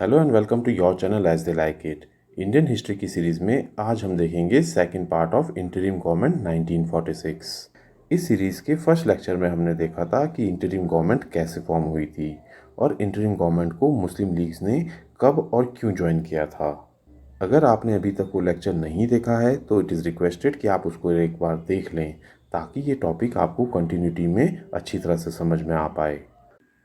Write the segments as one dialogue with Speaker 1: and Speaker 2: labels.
Speaker 1: Hello and welcome to your channel as they like it. Indian history की series में आज हम देखेंगे second part of interim government 1946। इस सीरीज़ के फर्स्ट लेक्चर में हमने देखा था कि इंटरिम गवर्नमेंट कैसे फॉर्म हुई थी और इंटरिम गवर्नमेंट को मुस्लिम लीग्स ने कब और क्यों ज्वाइन किया था। अगर आपने अभी तक वो लेक्चर नहीं देखा है तो इट इज़ रिक्वेस्टेड कि आप उसको एक बार देख लें ताकि ये टॉपिक आपको कंटिन्यूटी में अच्छी तरह से समझ में आ पाए।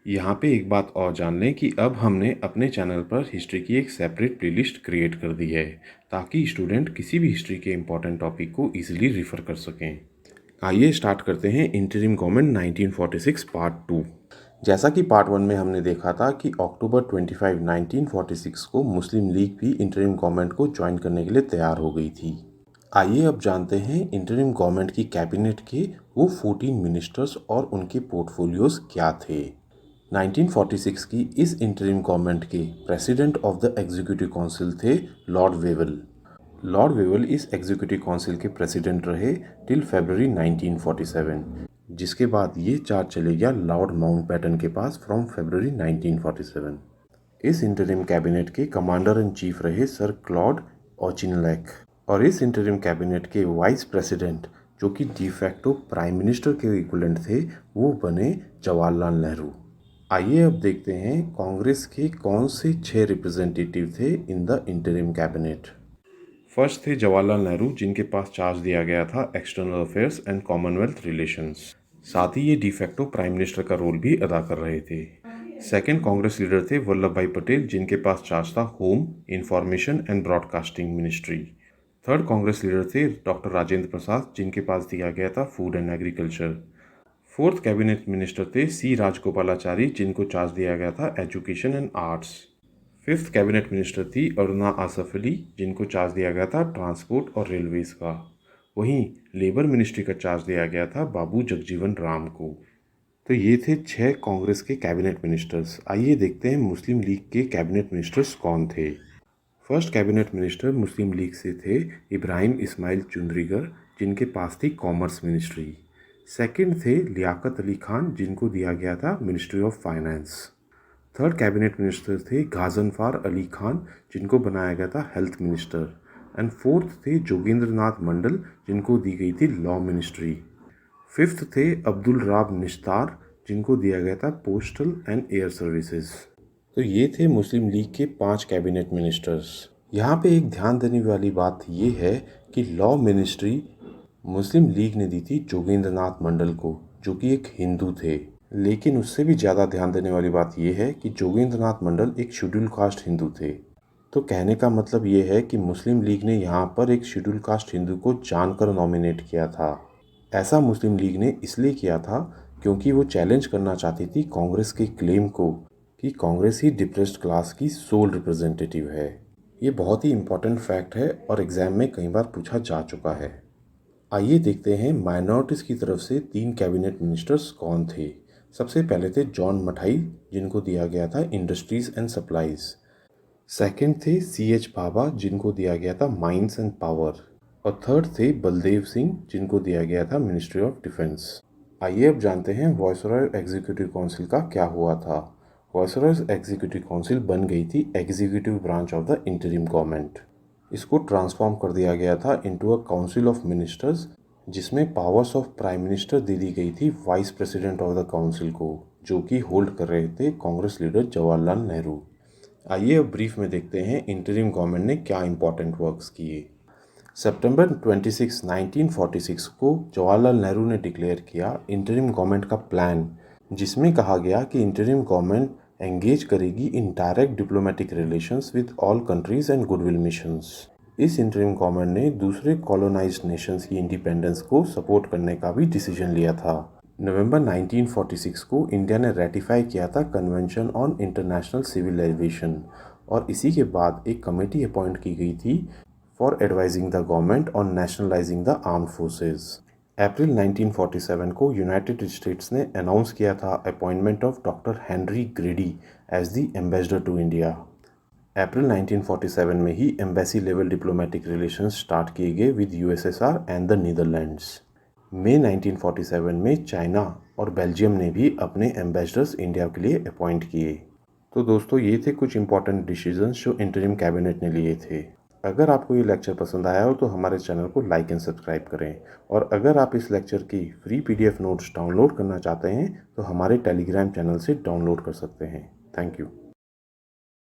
Speaker 1: यहाँ पे एक बात और जान लें कि अब हमने अपने चैनल पर हिस्ट्री की एक सेपरेट प्लेलिस्ट क्रिएट कर दी है ताकि स्टूडेंट किसी भी हिस्ट्री के इम्पोर्टेंट टॉपिक को इजीली रिफ़र कर सकें। आइए स्टार्ट करते हैं इंटरिम गवर्नमेंट 1946 पार्ट 2। जैसा कि पार्ट 1 में हमने देखा था कि अक्टूबर 25, 1946 को मुस्लिम लीग भी इंटरिम गवर्नमेंट को ज्वाइन करने के लिए तैयार हो गई थी। आइए अब जानते हैं इंटरिम गवर्नमेंट की कैबिनेट के वो 14 मिनिस्टर्स और उनके पोर्टफोलियोज क्या थे। 1946 की इस इंटरिम गवर्नमेंट के president of the executive council थे लॉर्ड वेवल। लॉर्ड वेवल इस एग्जीक्यूटिव काउंसिल के प्रेसिडेंट रहे टिल फरवरी 1947, जिसके बाद ये चार्ज चले गया लॉर्ड माउंटबेटन के पास फ्रॉम फरवरी 1947। इस इंटरिम कैबिनेट के कमांडर इन चीफ रहे सर क्लॉड ऑचिनलैक और इस इंटरिम कैबिनेट के वाइस प्रेसिडेंट जो कि डिफैक्टो प्राइम मिनिस्टर के इक्विवेलेंट थे वो बने जवाहरलाल नेहरू। आइए अब देखते हैं कांग्रेस के कौन से 6 रिप्रेजेंटेटिव थे in the interim cabinet. First थे जवाहरलाल नेहरू, जिनके पास चार्ज दिया गया था external affairs and Commonwealth relations. साथ ही ये डिफैक्टो प्राइम मिनिस्टर का रोल भी अदा कर रहे थे। सेकंड कांग्रेस लीडर थे वल्लभ भाई पटेल, जिनके पास चार्ज था home, information and broadcasting ministry. Third Congress leader थे डॉक्टर राजेंद्र प्रसाद, जिनके पास दिया गया था food and agriculture. Fourth cabinet minister थे सी राजगोपालाचारी, जिनको चार्ज दिया गया था education and arts. Fifth cabinet minister थी अरुणा आसफ अली, जिनको चार्ज दिया गया था ट्रांसपोर्ट और रेलवेज का। वहीं लेबर मिनिस्ट्री का चार्ज दिया गया था बाबू जगजीवन राम को। तो ये थे 6 कांग्रेस के कैबिनेट मिनिस्टर्स। आइए देखते हैं मुस्लिम लीग के कैबिनेट मिनिस्टर्स कौन थे। फर्स्ट कैबिनेट मिनिस्टर मुस्लिम लीग से थे इब्राहिम इस्माइल चुंद्रीगर, जिनके पास थी कॉमर्स मिनिस्ट्री। सेकंड थे लियाकत अली खान, जिनको दिया गया था ministry of finance. Third cabinet minister थे गाजनफार अली खान, जिनको बनाया गया था हेल्थ मिनिस्टर। एंड फोर्थ थे जोगेंद्र नाथ मंडल, जिनको दी गई थी लॉ मिनिस्ट्री। फिफ्थ थे अब्दुल राब निश्तार, जिनको दिया गया था पोस्टल एंड एयर सर्विसेज। तो ये थे मुस्लिम लीग के 5 कैबिनेट मिनिस्टर्स। यहाँ पे एक ध्यान देने वाली बात ये है कि लॉ मिनिस्ट्री मुस्लिम लीग ने दी थी जोगेंद्र नाथ मंडल को, जो कि एक हिंदू थे। लेकिन उससे भी ज़्यादा ध्यान देने वाली बात यह है कि जोगेंद्र नाथ मंडल एक शेड्यूल कास्ट हिंदू थे। तो कहने का मतलब ये है कि मुस्लिम लीग ने यहाँ पर एक शेड्यूल कास्ट हिंदू को जानकर नॉमिनेट किया था। ऐसा मुस्लिम लीग ने इसलिए किया था क्योंकि वो चैलेंज करना चाहती थी कांग्रेस के क्लेम को कि कांग्रेस ही डिप्रेस्ड क्लास की सोल रिप्रेजेंटेटिव है। ये बहुत ही इम्पोर्टेंट फैक्ट है और एग्जाम में कई बार पूछा जा चुका है। आइए देखते हैं माइनॉरिटीज़ की तरफ से 3 कैबिनेट मिनिस्टर्स कौन थे। सबसे पहले थे जॉन मठाई, जिनको दिया गया था इंडस्ट्रीज़ एंड सप्लाईज। सेकंड थे CH भाभा, जिनको दिया गया था माइंस एंड पावर। और थर्ड थे बलदेव सिंह, जिनको दिया गया था मिनिस्ट्री ऑफ डिफेंस। आइए अब जानते हैं वायसरॉय एग्जीक्यूटिव काउंसिल का क्या हुआ था। वायसरॉय एग्जीक्यूटिव काउंसिल बन गई थी executive branch of the interim government. इसको ट्रांसफॉर्म कर दिया गया था into a council of ministers, जिसमें पावर्स ऑफ प्राइम मिनिस्टर दे दी गई थी vice president of the council को, जो कि होल्ड कर रहे थे कांग्रेस लीडर जवाहरलाल नेहरू। आइए अब ब्रीफ में देखते हैं इंटरिम गवर्नमेंट ने क्या इंपॉर्टेंट वर्क्स किए। सितंबर 26, 1946 को जवाहरलाल नेहरू ने डिक्लेयर किया इंटरिम गवर्नमेंट का प्लान, जिसमें कहा गया कि इंटरिम गवर्नमेंट एंगेज करेगी in direct diplomatic relations with all countries and goodwill missions. इस इंटरिम गवर्नमेंट ने दूसरे कॉलोनाइज्ड नेशंस की इंडिपेंडेंस को सपोर्ट करने का भी डिसीजन लिया था। नवंबर 1946 को इंडिया ने रेटिफाई किया था convention on international civil aviation और इसी के बाद एक कमेटी अपॉइंट की गई थी for advising the government on nationalising the armed forces. April 1947 को यूनाइटेड स्टेट्स ने अनाउंस किया था appointment of doctor Henry Grady as the ambassador to India. April 1947 में ही embassy level diplomatic relations start किए गए with USSR and the Netherlands. मई 1947 में चाइना और बेल्जियम ने भी अपने एम्बेसडर्स इंडिया के लिए अपॉइंट किए। तो दोस्तों ये थे कुछ इंपॉर्टेंट डिसीजंस जो इंटरिम कैबिनेट ने लिए थे। अगर आपको ये लेक्चर पसंद आया हो तो हमारे चैनल को लाइक एंड सब्सक्राइब करें, और अगर आप इस लेक्चर की फ्री पीडीएफ नोट्स डाउनलोड करना चाहते हैं तो हमारे टेलीग्राम चैनल से डाउनलोड कर सकते हैं। Thank you.